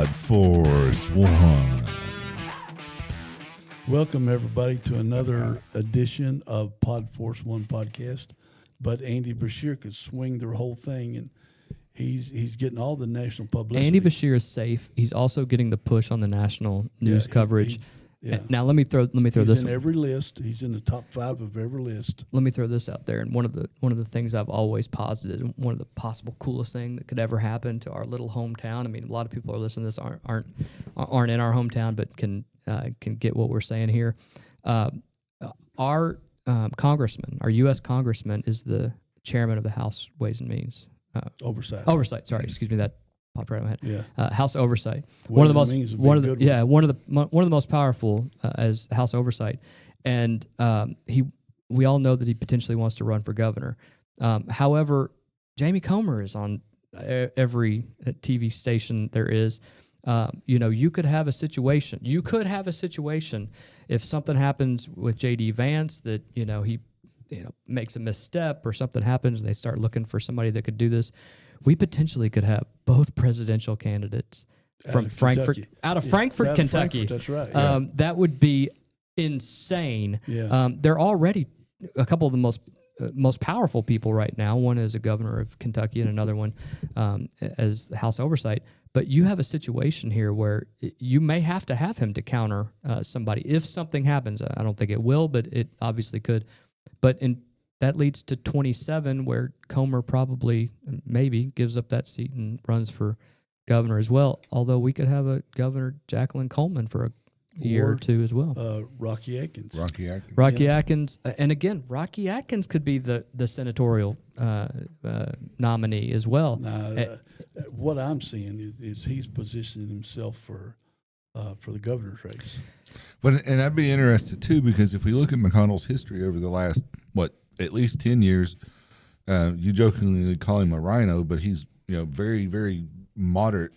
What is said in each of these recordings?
Pod Force One. Welcome, everybody, to another edition of Pod Force One podcast. But Andy Beshear could swing the whole thing, and he's getting all the national publicity. Andy Beshear is safe. He's also getting the push on the national news coverage. Now let me throw he's this in one. every list. He's in the top 5 of every list. Let me throw this out there. And one of the things I've always posited, one of the possible coolest thing that could ever happen to our little hometown. I mean, a lot of people are listening to this aren't in our hometown, but can get what we're saying here. Our congressman, our U.S. congressman, is the chairman of the House Ways and Means Oversight. Sorry, excuse me. That popped right in my head. Yeah. House Oversight. One of the most powerful as House Oversight, and we all know that he potentially wants to run for governor. However, Jamie Comer is on every TV station there is. You could have a situation. You could have a situation if something happens with J.D. Vance that he makes a misstep or something happens and they start looking for somebody that could do this. We potentially could have both presidential candidates from Frankfurt, Frankfurt, Kentucky. That's right. That would be insane. Yeah. They're already a couple of the most powerful people right now. One is a governor of Kentucky and another one as the House Oversight. But you have a situation here where you may have to have him to counter somebody if something happens. I don't think it will, but it obviously could. But that leads to 27, where Comer probably maybe gives up that seat and runs for governor as well. Although we could have a Governor Jacqueline Coleman for a year or two as well. Rocky Atkins. Rocky Atkins. And again, Rocky Atkins could be the senatorial nominee as well. What I'm seeing is he's positioning himself for the governor's race. And I'd be interested too, because if we look at McConnell's history over the last at least 10 years, you jokingly call him a rhino, but he's very, very moderate,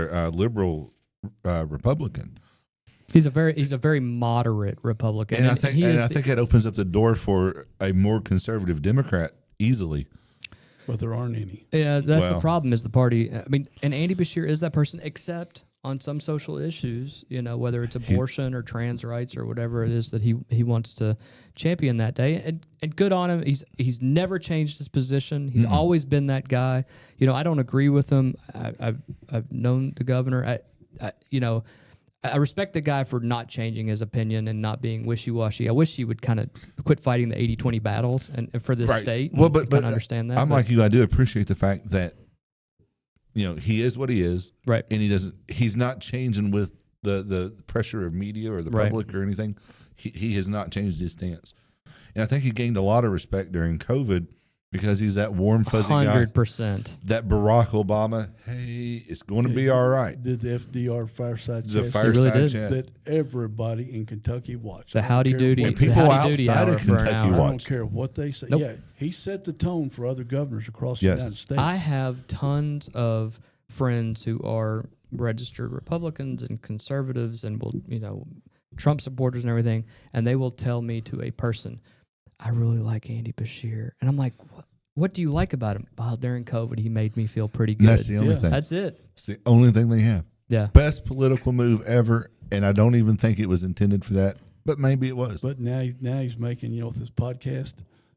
liberal Republican. He's a very moderate Republican, and I think that opens up the door for a more conservative Democrat easily. But there aren't any. Yeah, that's the problem. Is the party? I mean, and Andy Beshear is that person, except on some social issues, whether it's abortion or trans rights or whatever it is that he wants to champion that day. And good on him. He's never changed his position. He's always been that guy. I don't agree with him. I've known the governor. I respect the guy for not changing his opinion and not being wishy-washy. I wish he would kind of quit fighting the 80-20 battles and for this state. Well, but understand that. Like you. I do appreciate the fact that he is what he is, right? And he's not changing with the pressure of media or the public or anything. He has not changed his stance, and I think he gained a lot of respect during COVID because he's that warm, fuzzy 100%. guy. That Barack Obama, hey, it's going to be all right. Did the FDR fireside chat? The fireside chat that everybody in Kentucky watched. The howdy doody. And people outside of Kentucky I watched. don't care what they say. Nope. Yeah, he set the tone for other governors across the United States. I have tons of friends who are registered Republicans and conservatives and will, Trump supporters and everything, and they will tell me to a person, I really like Andy Beshear. And I'm like, what do you like about him? Well, during COVID, he made me feel pretty good. And that's the only thing. That's it. It's the only thing they have. Yeah. Best political move ever, and I don't even think it was intended for that, but maybe it was. But now he's making, with his podcast,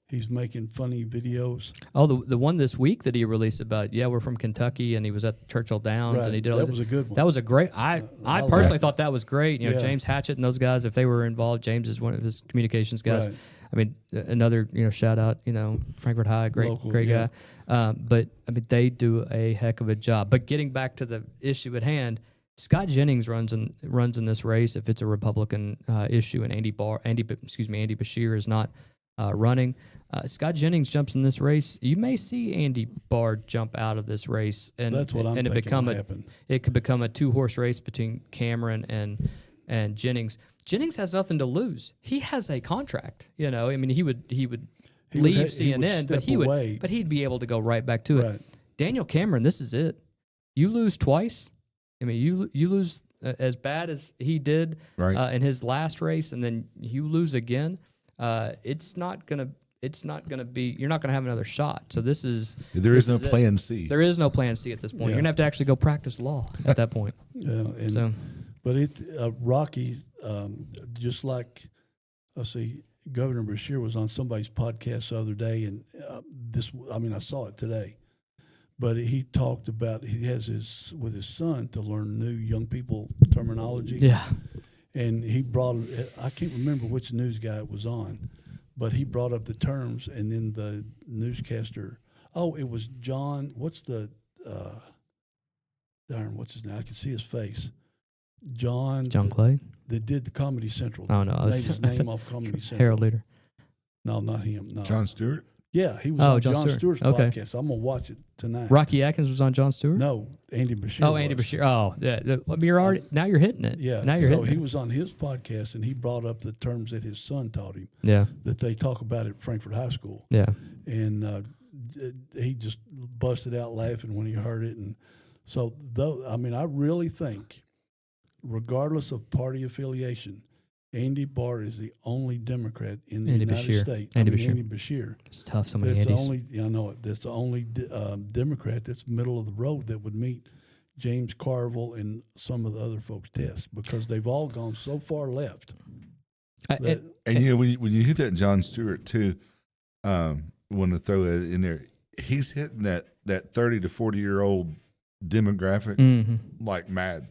he's making funny videos. Oh, the one this week that he released about, we're from Kentucky, and he was at Churchill Downs, and he did all that was a good one. That was a great. I personally thought that was great. James Hatchett and those guys, if they were involved, James is one of his communications guys. Right. I mean, another shout out, Frankfurt High, great guy. But I mean, they do a heck of a job. But getting back to the issue at hand, Scott Jennings runs in this race if it's a Republican issue, and Andy Beshear is not running. Scott Jennings jumps in this race. You may see Andy Barr jump out of this race, and that's what I'm thinking it could become a 2-horse race between Cameron and Jennings. Jennings has nothing to lose. He has a contract. I mean, he would leave CNN, but he'd be able to go right back to it. Daniel Cameron, this is it. You lose twice. I mean, you lose as bad as he did in his last race, and then you lose again. It's not gonna. it's not going to be. You're not going to have another shot. So this is There is no it. plan C. There is no plan C at this point. Yeah. You're gonna have to actually go practice law at that point. And So but Rocky, just like I see, Governor Beshear was on somebody's podcast the other day, and I saw it today. But he talked about he has with his son to learn new young people terminology. yeah, And he brought, I can't remember which news guy it was on, but he brought up the terms, and then the newscaster, it was John, what's his name? I can see his face. John Clay. That did the Comedy Central. Oh no, Made his name off Comedy Central. Harold Leader. No, not him. No. John Stewart? Yeah, he was Oh, on Jon Jon Stewart. Stewart's Okay. podcast. I'm going to watch it tonight. Rocky Atkins was on Jon Stewart. No, Andy Beshear. Oh, Andy Beshear. Oh, yeah. You're already now. You're hitting it. Yeah. Now you're so hitting he it. was on his podcast, and he brought up the terms that his son taught him Yeah. that they talk about at Frankfurt High School. Yeah. And he just busted out laughing when he heard it. And so, I really think, regardless of party affiliation, Andy Barr is the only Democrat in the Andy United Beshear. States. Andy Beshear. Andy Beshear. It's tough. So many That's the Andys. only, I know it. That's the only Democrat that's middle of the road that would meet James Carville and some of the other folks' tests, because they've all gone so far left. And when you hit that Jon Stewart too, want to throw it in there. He's hitting that 30 to 40-year-old demographic Mm-hmm. like mad.